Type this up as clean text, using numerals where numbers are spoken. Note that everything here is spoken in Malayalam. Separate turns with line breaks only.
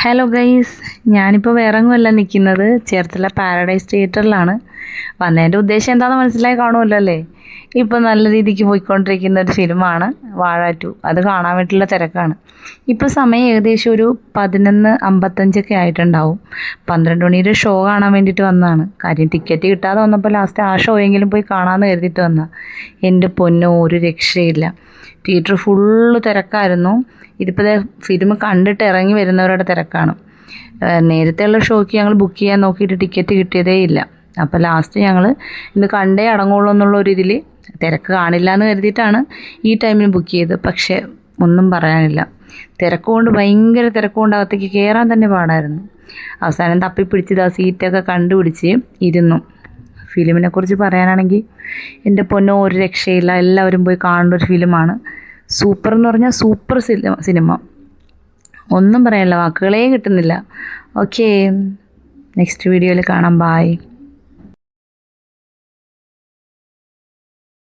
ഹലോ ഗൈസ്, ഞാനിപ്പോൾ വേറെങ്ങുമല്ല നിൽക്കുന്നത്, ചേർത്തല പാരഡൈസ് തിയേറ്ററിലാണ്. വന്നതിൻ്റെ ഉദ്ദേശം എന്താണെന്ന് മനസ്സിലായി കാണുമല്ലോ അല്ലേ? ഇപ്പോൾ നല്ല രീതിക്ക് പോയിക്കൊണ്ടിരിക്കുന്ന ഒരു ഫിലിമാണ് വാഴ 2. അത് കാണാൻ വേണ്ടിയിട്ടുള്ള തിരക്കാണ്. ഇപ്പോൾ സമയം ഏകദേശം ഒരു 11:55 ആയിട്ടുണ്ടാവും. 12 മണിയുടെ ഷോ കാണാൻ വേണ്ടിയിട്ട് വന്നതാണ്. കാര്യം ടിക്കറ്റ് കിട്ടാതെ വന്നപ്പോൾ ലാസ്റ്റ് ആ ഷോ എങ്കിലും പോയി കാണാമെന്ന് കരുതിയിട്ട് വന്നതാണ്. എൻ്റെ പൊന്നോ, ഒരു രക്ഷയില്ല. തിയേറ്റർ ഫുള്ള് തിരക്കായിരുന്നു. ഇതിപ്പോൾ ഫിലിം കണ്ടിട്ട് ഇറങ്ങി വരുന്നവരുടെ തിരക്കാണ്. നേരത്തെയുള്ള ഷോയ്ക്ക് ഞങ്ങൾ ബുക്ക് ചെയ്യാൻ നോക്കിയിട്ട് ടിക്കറ്റ് കിട്ടിയതേ ഇല്ല. അപ്പോൾ ലാസ്റ്റ് ഞങ്ങൾ ഇന്ന് കണ്ടേ അടങ്ങുള്ളൂ എന്നുള്ള ഒരു ഇതിൽ തിരക്ക് കാണില്ല എന്ന് കരുതിയിട്ടാണ് ഈ ടൈമിന് ബുക്ക് ചെയ്തത്. പക്ഷേ ഒന്നും പറയാനില്ല, തിരക്കുകൊണ്ട് ഭയങ്കര തിരക്കുകൊണ്ട് അകത്തേക്ക് കയറാൻ തന്നെ പാടായിരുന്നു. അവസാനം തപ്പിപ്പിടിച്ച് സീറ്റൊക്കെ കണ്ടുപിടിച്ച് ഇരുന്നു. ഫിലിമിനെക്കുറിച്ച് പറയാനാണെങ്കിൽ എൻ്റെ പൊന്നോ, ഒരു രക്ഷയില്ല. എല്ലാവരും പോയി കാണേണ്ട ഒരു ഫിലിമാണ്. സൂപ്പർ എന്ന് പറഞ്ഞാൽ സൂപ്പർ സിനിമ. ഒന്നും പറയാനില്ല, വാക്കുകളേ കിട്ടുന്നില്ല. ഓക്കേ, നെക്സ്റ്റ് വീഡിയോയിൽ കാണാം. ബായ്.